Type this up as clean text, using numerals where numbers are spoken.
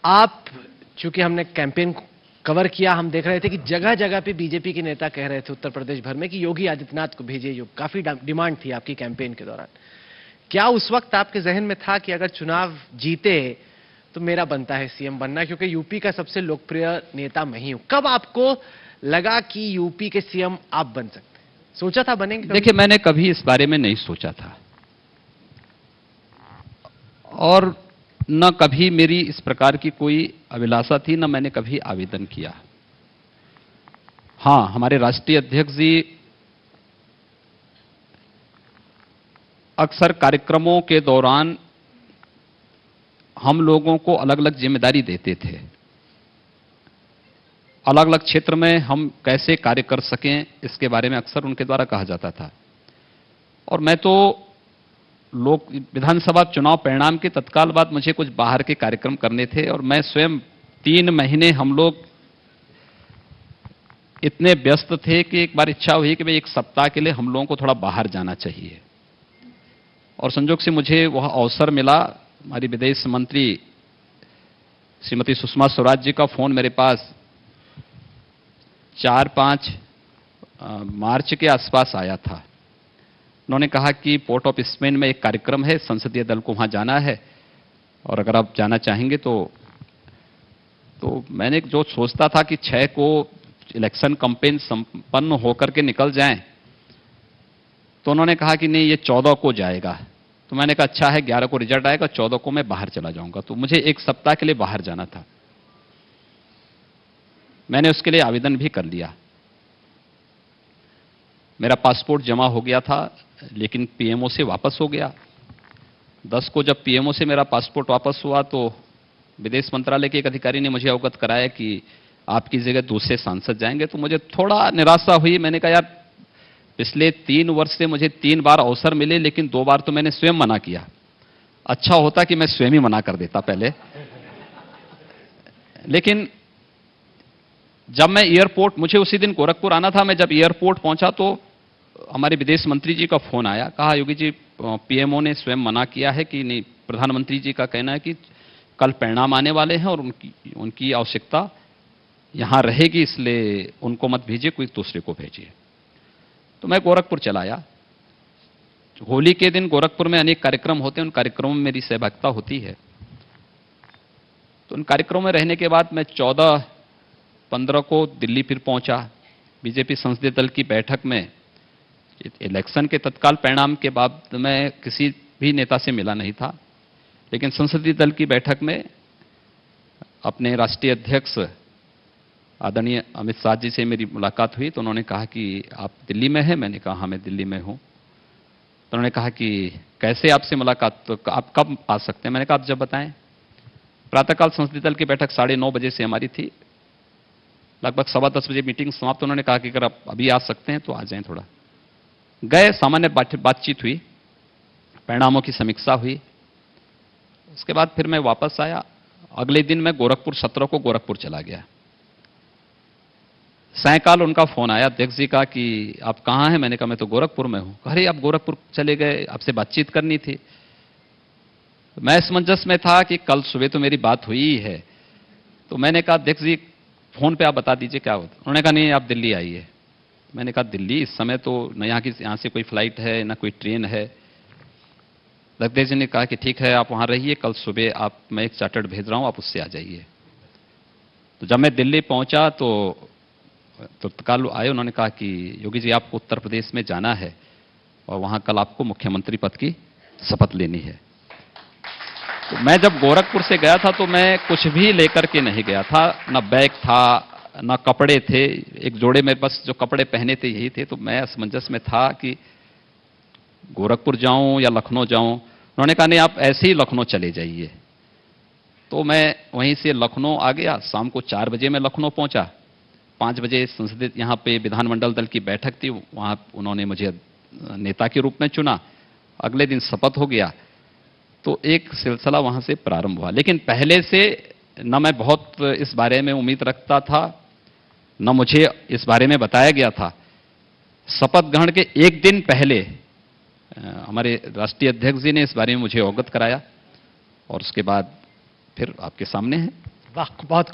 आप, चूंकि हमने कैंपेन कवर किया, हम देख रहे थे कि जगह जगह पे बीजेपी के नेता कह रहे थे उत्तर प्रदेश भर में कि योगी आदित्यनाथ को भेजिए, काफी डिमांड थी आपकी कैंपेन के दौरान। क्या उस वक्त आपके जहन में था कि अगर चुनाव जीते तो मेरा बनता है सीएम बनना, क्योंकि यूपी का सबसे लोकप्रिय नेता मैं ही हूं? कब आपको लगा कि यूपी के सीएम आप बन सकते हैं? सोचा था बनेंगे? देखिए, मैंने कभी इस बारे में नहीं सोचा था और न कभी मेरी इस प्रकार की कोई अभिलाषा थी, न मैंने कभी आवेदन किया। हां, हमारे राष्ट्रीय अध्यक्ष जी अक्सर कार्यक्रमों के दौरान हम लोगों को अलग अलग जिम्मेदारी देते थे। अलग अलग क्षेत्र में हम कैसे कार्य कर सकें, इसके बारे में अक्सर उनके द्वारा कहा जाता था। और मैं तो लोक विधानसभा चुनाव परिणाम के तत्काल बाद मुझे कुछ बाहर के कार्यक्रम करने थे और मैं स्वयं 3 महीने हम लोग इतने व्यस्त थे कि एक बार इच्छा हुई कि भाई 1 सप्ताह के लिए हम लोगों को थोड़ा बाहर जाना चाहिए। और संजोग से मुझे वह अवसर मिला। हमारी विदेश मंत्री श्रीमती सुषमा स्वराज जी का फोन मेरे पास 4-5 मार्च के आसपास आया था। उन्होंने कहा कि पोर्ट ऑफ स्पेन में एक कार्यक्रम है, संसदीय दल को वहां जाना है और अगर आप जाना चाहेंगे तो मैंने जो सोचता था कि 6 को इलेक्शन कैंपेन संपन्न होकर के निकल जाएं, तो उन्होंने कहा कि नहीं, ये 14 को जाएगा। तो मैंने कहा अच्छा है, 11 को रिजल्ट आएगा, 14 को मैं बाहर चला जाऊंगा। तो मुझे 1 सप्ताह के लिए बाहर जाना था। मैंने उसके लिए आवेदन भी कर लिया। मेरा पासपोर्ट जमा हो गया था, लेकिन पीएमओ से वापस हो गया। 10 को जब पीएमओ से मेरा पासपोर्ट वापस हुआ तो विदेश मंत्रालय के एक अधिकारी ने मुझे अवगत कराया कि आपकी जगह दूसरे सांसद जाएंगे। तो मुझे थोड़ा निराशा हुई। मैंने कहा यार, पिछले 3 वर्ष से मुझे 3 बार अवसर मिले, लेकिन 2 बार तो मैंने स्वयं मना किया। अच्छा होता कि मैं स्वयं ही मना कर देता पहले। लेकिन जब मैं एयरपोर्ट, मुझे उसी दिन गोरखपुर आना था, मैं जब एयरपोर्ट पहुंचा तो हमारे विदेश मंत्री जी का फोन आया। कहा योगी जी, पीएमओ ने स्वयं मना किया है कि नहीं, प्रधानमंत्री जी का कहना है कि कल परिणाम आने वाले हैं और उनकी आवश्यकता यहां रहेगी, इसलिए उनको मत भेजिए, कोई दूसरे को भेजिए। तो मैं गोरखपुर चला आया। होली के दिन गोरखपुर में अनेक कार्यक्रम होते हैं, उन कार्यक्रमों में मेरी सहभागिता होती है। तो उन कार्यक्रमों में रहने के बाद मैं 14-15 को दिल्ली फिर पहुंचा। बीजेपी संसदीय दल की बैठक में, इलेक्शन के तत्काल परिणाम के बाद मैं किसी भी नेता से मिला नहीं था, लेकिन संसदीय दल की बैठक में अपने राष्ट्रीय अध्यक्ष आदरणीय अमित शाह जी से मेरी मुलाकात हुई। तो उन्होंने कहा कि आप दिल्ली में हैं? मैंने कहा हाँ, मैं दिल्ली में हूं। तो उन्होंने कहा कि कैसे आपसे मुलाकात, तो आप कब आ सकते हैं? मैंने कहा आप जब बताएं। प्रातःकाल संसदीय दल की बैठक 9:30 बजे से हमारी थी। लगभग 10:15 बजे मीटिंग समाप्त। उन्होंने कहा कि अगर आप अभी आ सकते हैं तो आ जाएं। थोड़ा गए, सामान्य बातचीत हुई, परिणामों की समीक्षा हुई। उसके बाद फिर मैं वापस आया। अगले दिन मैं गोरखपुर 17 को गोरखपुर चला गया। सायंकाल उनका फोन आया अध्यक्ष जी का कि आप कहां हैं? मैंने कहा मैं तो गोरखपुर में हूं। अरे आप गोरखपुर चले गए, आपसे बातचीत करनी थी। मैं असमंजस में था कि कल सुबह तो मेरी बात हुई ही है। तो मैंने कहा अध्यक्ष जी, फोन पे आप बता दीजिए क्या होता। उन्होंने कहा नहीं, आप दिल्ली आइए। मैंने कहा दिल्ली? इस समय तो न यहां से कोई फ्लाइट है, न कोई ट्रेन है। अध्यक्ष जी ने कहा कि ठीक है, आप वहां रहिए, कल सुबह मैं एक चार्टर्ड भेज रहा हूं, आप उससे आ जाइए। तो जब मैं दिल्ली पहुंचा तो तत्काल आए। उन्होंने कहा कि योगी जी, आपको उत्तर प्रदेश में जाना है और वहां कल आपको मुख्यमंत्री पद की शपथ लेनी है। तो मैं जब गोरखपुर से गया था तो मैं कुछ भी लेकर के नहीं गया था, न बैग था, न कपड़े थे। एक जोड़े में बस जो कपड़े पहने थे यही थे। तो मैं असमंजस में था कि गोरखपुर जाऊं या लखनऊ जाऊं। उन्होंने कहा नहीं, आप ऐसे ही लखनऊ चले जाइए। तो मैं वहीं से लखनऊ आ गया। शाम को 4 बजे मैं लखनऊ पहुंचा। 5 बजे संसदीय यहां पे विधानमंडल दल की बैठक थी, वहां उन्होंने मुझे नेता के रूप में चुना। अगले दिन शपथ हो गया। तो एक सिलसिला वहां से प्रारंभ हुआ। लेकिन पहले से न मैं बहुत इस बारे में उम्मीद रखता था, न मुझे इस बारे में बताया गया था। शपथ ग्रहण के 1 दिन पहले हमारे राष्ट्रीय अध्यक्ष जी ने इस बारे में मुझे अवगत कराया और उसके बाद फिर आपके सामने है। वाह बहुत